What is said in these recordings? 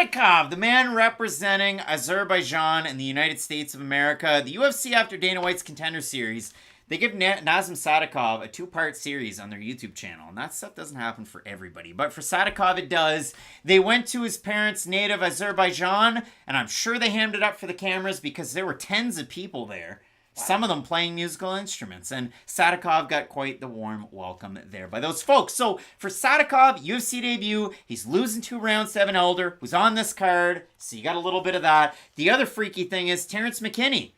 Sadykhov, the man representing Azerbaijan in the United States of America. The UFC, after Dana White's Contender Series, they give Nazim Sadykhov a 2-part series on their YouTube channel, and that stuff doesn't happen for everybody. But for Sadykhov, it does. They went to his parents' native Azerbaijan, and I'm sure they hammed it up for the cameras because there were tens of people there. Wow. Some of them playing musical instruments, and Sadykhov got quite the warm welcome there by those folks. So for Sadykhov, UFC debut, he's losing 2 rounds to Evan Elder, who's on this card, so you got a little bit of that. The other freaky thing is Terrance McKinney.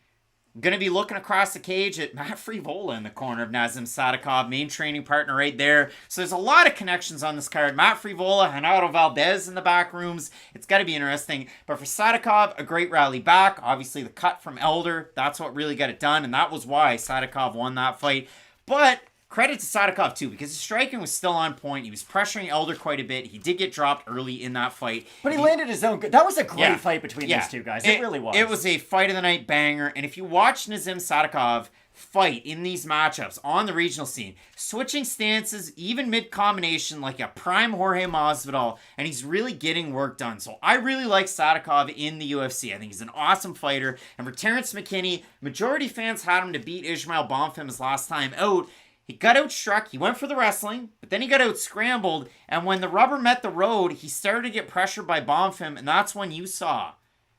Going to be looking across the cage at Matt Frevola in the corner of Nazim Sadykhov, main training partner right there. So there's a lot of connections on this card. Matt Frevola, Genaro Valdez in the back rooms. It's got to be interesting. But for Sadykhov, a great rally back. Obviously, the cut from Elder, that's what really got it done. And that was why Sadykhov won that fight. But credit to Sadykhov, too, because his striking was still on point. He was pressuring Elder quite a bit. He did get dropped early in that fight. But he landed his own... That was a great fight between these two guys. It really was. It was a fight of the night banger. And if you watch Nazim Sadykhov fight in these matchups on the regional scene, switching stances, even mid-combination, like a prime Jorge Masvidal, and he's really getting work done. So I really like Sadykhov in the UFC. I think he's an awesome fighter. And for Terrance McKinney, majority fans had him to beat Ismail Bonfim his last time out. He got outstruck, he went for the wrestling, but then he got out-scrambled, and when the rubber met the road, he started to get pressured by Bonfim, and that's when you saw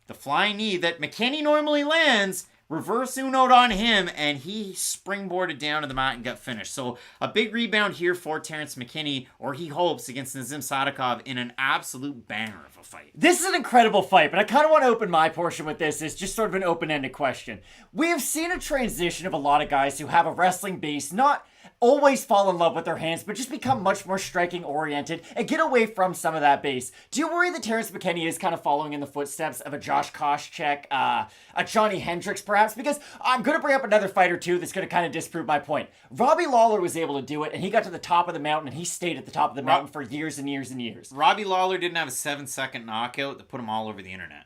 the flying knee that McKinney normally lands, reverse uno'd on him, and he springboarded down to the mat and got finished. So a big rebound here for Terrance McKinney, or he hopes, against Nazim Sadykhov in an absolute banger of a fight. This is an incredible fight, but I kind of want to open my portion with this. It's just sort of an open-ended question. We have seen a transition of a lot of guys who have a wrestling base, not always fall in love with their hands, but just become much more striking oriented and get away from some of that base. Do you worry that Terrance McKinney is kind of following in the footsteps of a Josh Koscheck, a Johnny Hendricks perhaps? Because I'm going to bring up another fight or two that's going to kind of disprove my point. Robbie Lawler was able to do it, and he got to the top of the mountain, and he stayed at the top of the mountain for years and years and years. Robbie Lawler didn't have a 7-second knockout that put him all over the internet.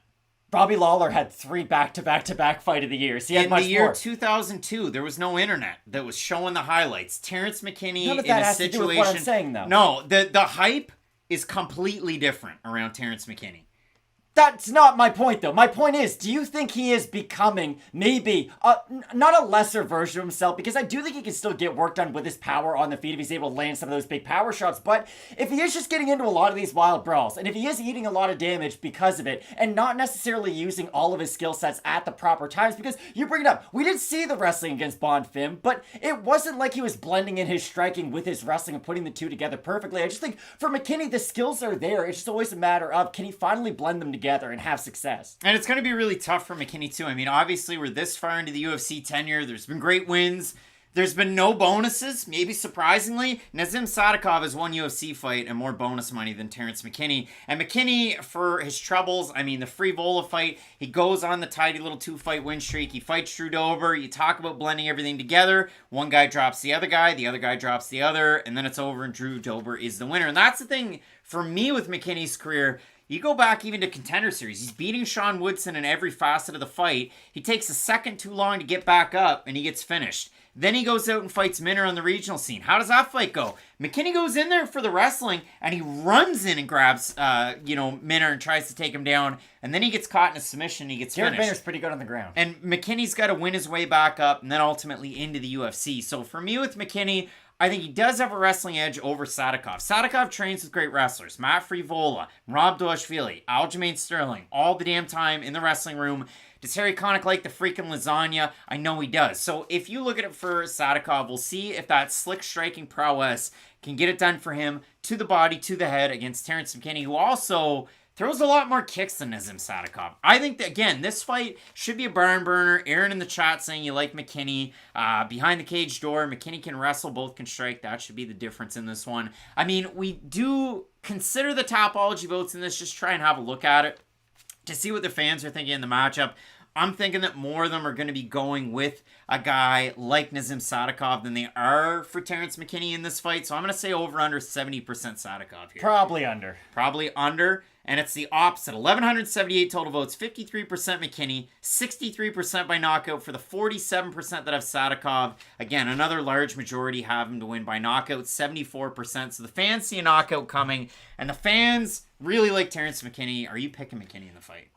Robbie Lawler had 3 back-to-back fight of the years. He had in much the year more. 2002, there was no internet that was showing the highlights. Terrance McKinney None of in that a has situation. To do with what I'm saying, though. No, the hype is completely different around Terrance McKinney. That's not my point, though. My point is, do you think he is becoming maybe not a lesser version of himself? Because I do think he can still get work done with his power on the feet if he's able to land some of those big power shots. But if he is just getting into a lot of these wild brawls, and if he is eating a lot of damage because of it, and not necessarily using all of his skill sets at the proper times, because you bring it up, we did see the wrestling against Bonfim, but it wasn't like he was blending in his striking with his wrestling and putting the two together perfectly. I just think for McKinney, the skills are there. It's just always a matter of, can he finally blend them together and have success? And it's going to be really tough for McKinney too. I mean, obviously we're this far into the UFC tenure. There's been great wins. There's been no bonuses, maybe surprisingly. Nazim Sadykhov has won UFC fight and more bonus money than Terrance McKinney. And McKinney, for his troubles, I mean, the Frevola fight, he goes on the tidy little 2-fight win streak. He fights Drew Dober. You talk about blending everything together. One guy drops the other guy drops the other, and then it's over and Drew Dober is the winner. And that's the thing for me with McKinney's career. You go back even to Contender Series. He's beating Sean Woodson in every facet of the fight. He takes a second too long to get back up, and he gets finished. Then he goes out and fights Minner on the regional scene. How does that fight go? McKinney goes in there for the wrestling, and he runs in and grabs, Minner and tries to take him down. And then he gets caught in a submission, and he gets finished. Minner's pretty good on the ground. And McKinney's got to win his way back up, and then ultimately into the UFC. So for me with McKinney, I think he does have a wrestling edge over Sadykhov. Sadykhov trains with great wrestlers. Matt Frevola, Rob Doshvili, Aljamain Sterling, all the damn time in the wrestling room. Does Harry Connick like the freaking lasagna? I know he does. So if you look at it for Sadykhov, we'll see if that slick striking prowess can get it done for him to the body, to the head against Terrance McKinney, who also throws a lot more kicks than Nazim Sadykhov. I think that, again, this fight should be a barn burner. Aaron in the chat saying you like McKinney. Behind the cage door, McKinney can wrestle, both can strike. That should be the difference in this one. I mean, we do consider the Topology votes in this. Just try and have a look at it to see what the fans are thinking in the matchup. I'm thinking that more of them are going to be going with a guy like Nazim Sadykhov than they are for Terrance McKinney in this fight. So I'm going to say over under 70% Sadykhov here. Probably under. Probably under. And it's the opposite. 1,178 total votes, 53% McKinney, 63% by knockout for the 47% that have Sadykhov. Again, another large majority have him to win by knockout, 74%. So the fans see a knockout coming, and the fans really like Terrance McKinney. Are you picking McKinney in the fight?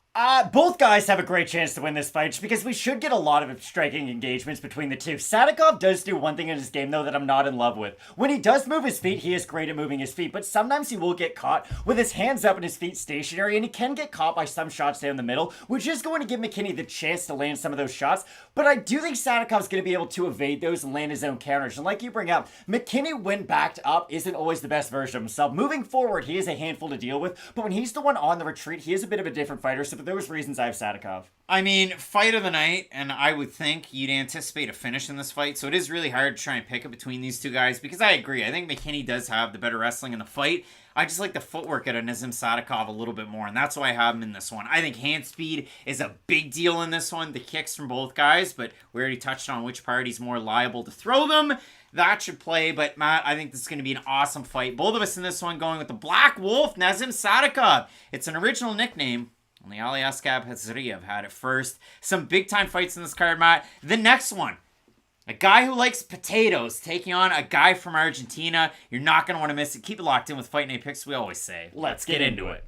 Both guys have a great chance to win this fight just because we should get a lot of striking engagements between the two. Sadykhov does do one thing in his game, though, that I'm not in love with. When he does move his feet, he is great at moving his feet, but sometimes he will get caught with his hands up and his feet stationary, and he can get caught by some shots down the middle, which is going to give McKinney the chance to land some of those shots, but I do think Sadykhov's going to be able to evade those and land his own counters. And like you bring up, McKinney, when backed up, isn't always the best version of himself. Moving forward, he is a handful to deal with, but when he's the one on the retreat, he is a bit of a different fighter, so for those reasons, I have Sadykhov. I mean, fight of the night, and I would think you'd anticipate a finish in this fight, so it is really hard to try and pick it between these two guys, because I agree. I think McKinney does have the better wrestling in the fight. I just like the footwork out of Nazim Sadykhov a little bit more, and that's why I have him in this one. I think hand speed is a big deal in this one, the kicks from both guys, but we already touched on which party's more liable to throw them. That should play, but Matt, I think this is going to be an awesome fight. Both of us in this one going with the Black Wolf, Nazim Sadykhov. It's an original nickname. Only Ali Askab Hazariev had it first. Some big-time fights in this card, Matt. The next one, a guy who likes potatoes taking on a guy from Argentina. You're not going to want to miss it. Keep it locked in with Fight Night Picks, we always say. Let's get into it.